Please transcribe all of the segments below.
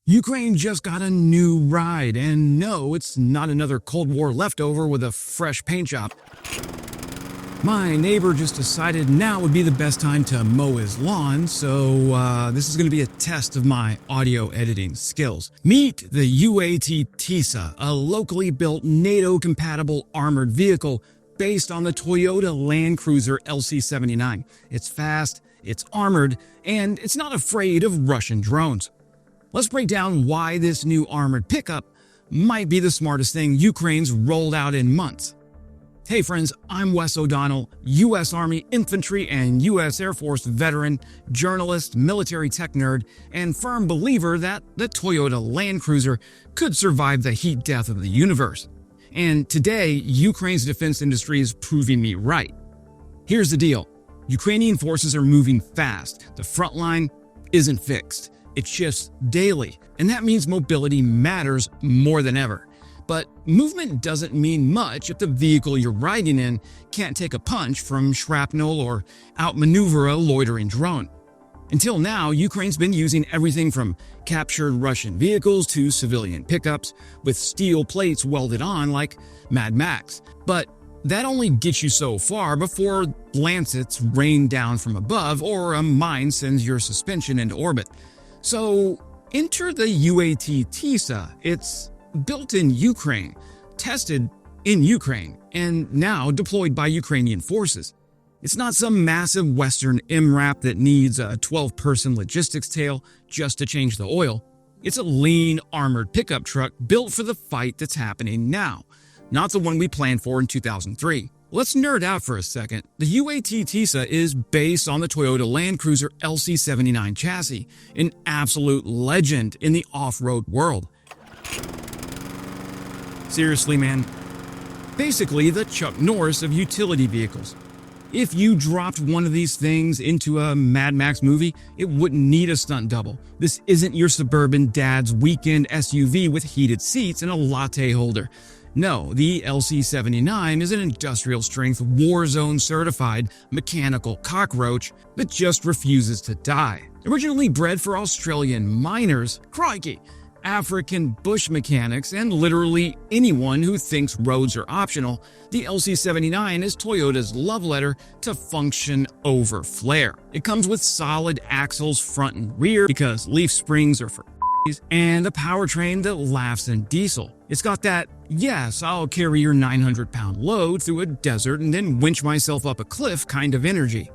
Ukraine just got a new ride, and no, it's not another Cold War leftover with a fresh paint job. My neighbor just decided now would be the best time to mow his lawn, so this is going to be a test of my audio editing skills. Meet the UAT-TISA, a locally built NATO-compatible armored vehicle based on the Toyota Land Cruiser LC79. It's fast, it's armored, and it's not afraid of Russian drones. Let's break down why this new armored pickup might be the smartest thing Ukraine's rolled out in months. Hey friends, I'm Wes O'Donnell, U.S. Army Infantry and U.S. Air Force veteran, journalist, military tech nerd, and firm believer that the Toyota Land Cruiser could survive the heat death of the universe. And today, Ukraine's defense industry is proving me right. Here's the deal. Ukrainian forces are moving fast. The front line isn't fixed. It shifts daily, and that means mobility matters more than ever. But movement doesn't mean much if the vehicle you're riding in can't take a punch from shrapnel or outmaneuver a loitering drone. Until now, Ukraine's been using everything from captured Russian vehicles to civilian pickups with steel plates welded on like Mad Max. But that only gets you so far before lancets rain down from above or a mine sends your suspension into orbit. So enter the UAT-TISA. It's built in Ukraine, tested in Ukraine, and now deployed by Ukrainian forces. It's not some massive Western MRAP that needs a 12-person logistics tail just to change the oil. It's a lean, armored pickup truck built for the fight that's happening now, not the one we planned for in 2003. Let's nerd out for a second. The UAT-TISA is based on the Toyota Land Cruiser LC79 chassis, an absolute legend in the off-road world. Seriously, man. Basically, the Chuck Norris of utility vehicles. If you dropped one of these things into a Mad Max movie, it wouldn't need a stunt double. This isn't your suburban dad's weekend SUV with heated seats and a latte holder. No, the LC79 is an industrial-strength warzone certified mechanical cockroach that just refuses to die. Originally bred for Australian miners, crikey, African bush mechanics, and literally anyone who thinks roads are optional, the LC79 is Toyota's love letter to function over flair. It comes with solid axles front and rear because leaf springs are for and a powertrain that laughs in diesel. It's got that, yes, I'll carry your 900-pound load through a desert and then winch myself up a cliff kind of energy.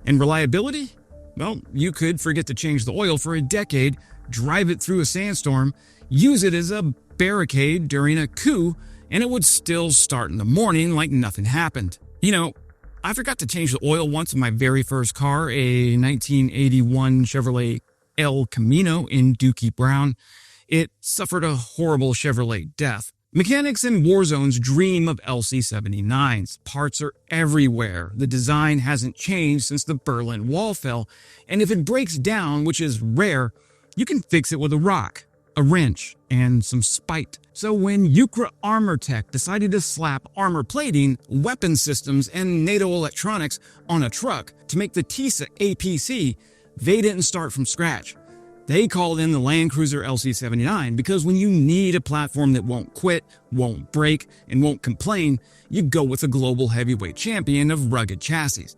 And reliability? Well, you could forget to change the oil for a decade, drive it through a sandstorm, use it as a barricade during a coup, and it would still start in the morning like nothing happened. You know, I forgot to change the oil once in my very first car, a 1981 Chevrolet El Camino in Dookie Brown. It suffered a horrible Chevrolet death. Mechanics in warzones dream of LC79s. Parts are everywhere. The design hasn't changed since the Berlin Wall fell, and if it breaks down, which is rare, you can fix it with a rock, a wrench, and some spite. So when Ukra Armor Tech decided to slap armor plating, weapon systems, and NATO electronics on a truck to make the Tissa APC, they didn't start from scratch. They called in the Land Cruiser LC79 because when you need a platform that won't quit, won't break, and won't complain, you go with a global heavyweight champion of rugged chassis.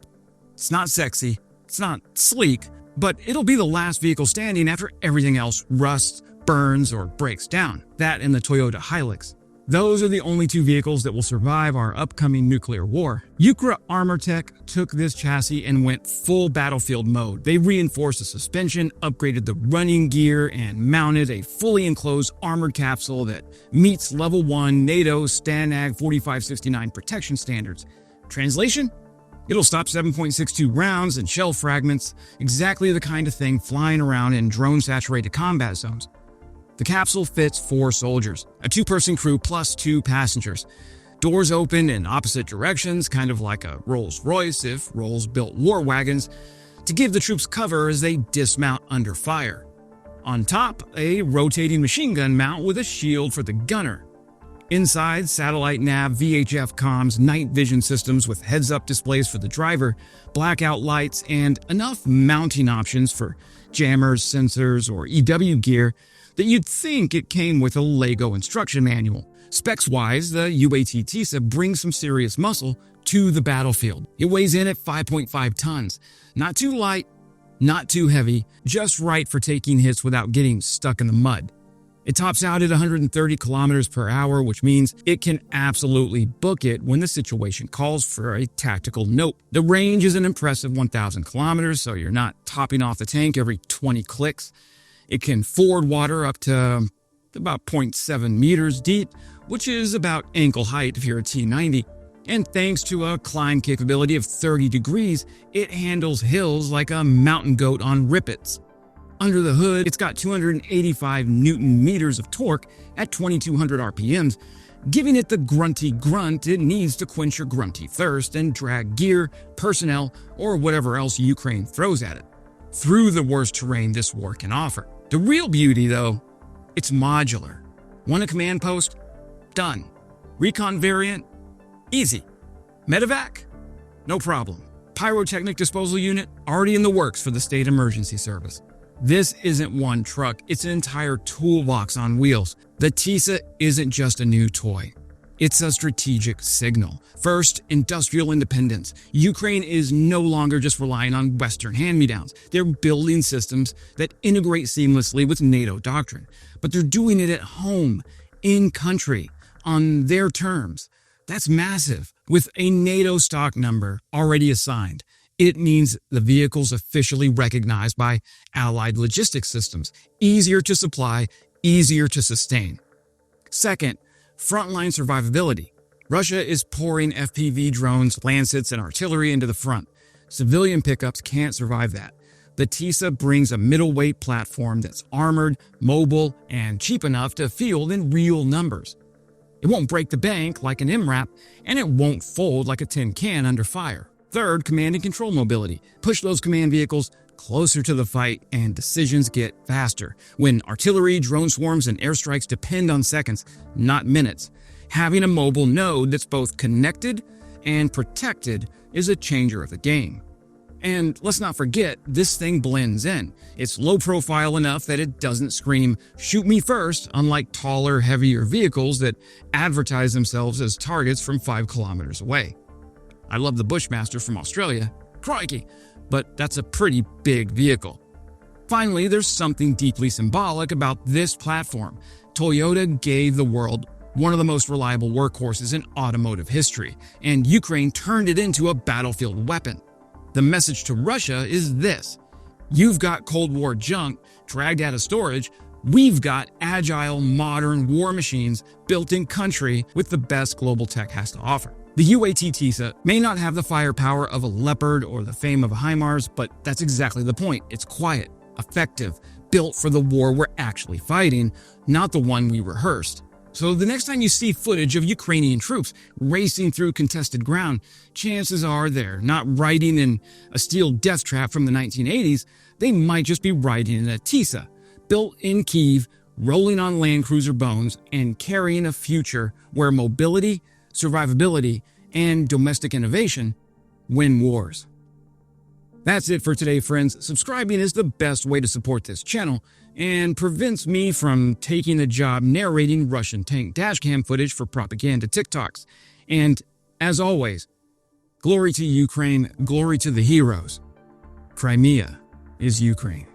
It's not sexy, it's not sleek, but it'll be the last vehicle standing after everything else rusts, burns, or breaks down. That and the Toyota Hilux. Those are the only two vehicles that will survive our upcoming nuclear war. Ukra Armor Tech took this chassis and went full battlefield mode. They reinforced the suspension, upgraded the running gear, and mounted a fully enclosed armored capsule that meets Level 1 NATO STANAG 4569 protection standards. Translation? It'll stop 7.62 rounds and shell fragments, exactly the kind of thing flying around in drone-saturated combat zones. The capsule fits 4 soldiers, a 2-person crew plus 2 passengers. Doors open in opposite directions, kind of like a Rolls-Royce if Rolls built war wagons, to give the troops cover as they dismount under fire. On top, a rotating machine gun mount with a shield for the gunner. Inside, satellite nav, VHF comms, night vision systems with heads-up displays for the driver, blackout lights, and enough mounting options for jammers, sensors, or EW gear that you'd think it came with a Lego instruction manual. Specs-wise, the UAT-TISA brings some serious muscle to the battlefield. It weighs in at 5.5 tons. Not too light, not too heavy, just right for taking hits without getting stuck in the mud. It tops out at 130 kilometers per hour, which means it can absolutely book it when the situation calls for a tactical note. The range is an impressive 1,000 kilometers, so you're not topping off the tank every 20 clicks. It can ford water up to about 0.7 meters deep, which is about ankle height if you're a T90. And thanks to a climb capability of 30 degrees, it handles hills like a mountain goat on rippets. Under the hood, it's got 285 Newton meters of torque at 2,200 RPMs, giving it the grunty grunt it needs to quench your grunty thirst and drag gear, personnel, or whatever else Ukraine throws at it, through the worst terrain this war can offer. The real beauty, though, it's modular. Want a command post? Done. Recon variant? Easy. Medevac? No problem. Pyrotechnic disposal unit? Already in the works for the state emergency service. This isn't one truck, it's an entire toolbox on wheels. The Tissa isn't just a new toy. It's a strategic signal. First, industrial independence. Ukraine is no longer just relying on Western hand-me-downs. They're building systems that integrate seamlessly with NATO doctrine. But they're doing it at home, in country, on their terms. That's massive. With a NATO stock number already assigned, it means the vehicle's officially recognized by allied logistics systems. Easier to supply, easier to sustain. Second, frontline survivability. Russia is pouring FPV drones, Lancets, and artillery into the front. Civilian pickups can't survive that. The Tissa brings a middleweight platform that's armored, mobile, and cheap enough to field in real numbers. It won't break the bank like an MRAP, and it won't fold like a tin can under fire. Third, command and control mobility. Push those command vehicles closer to the fight and decisions get faster. When artillery, drone swarms, and airstrikes depend on seconds, not minutes, having a mobile node that's both connected and protected is a changer of the game. And let's not forget, this thing blends in. It's low profile enough that it doesn't scream, "shoot me first," unlike taller, heavier vehicles that advertise themselves as targets from 5 kilometers away. I love the Bushmaster from Australia, crikey, but that's a pretty big vehicle. Finally, there's something deeply symbolic about this platform. Toyota gave the world one of the most reliable workhorses in automotive history, and Ukraine turned it into a battlefield weapon. The message to Russia is this: you've got Cold War junk dragged out of storage, we've got agile, modern war machines built in country with the best global tech has to offer. The UAT-TISA may not have the firepower of a Leopard or the fame of a HIMARS, but that's exactly the point. It's quiet, effective, built for the war we're actually fighting, not the one we rehearsed. So the next time you see footage of Ukrainian troops racing through contested ground, chances are they're not riding in a steel death trap from the 1980s, they might just be riding in a Tissa, built in Kyiv, rolling on Land Cruiser bones, and carrying a future where mobility, survivability, and domestic innovation win wars. That's it for today, friends. Subscribing is the best way to support this channel and prevents me from taking the job narrating Russian tank dashcam footage for propaganda TikToks. And as always, glory to Ukraine, glory to the heroes. Crimea is Ukraine.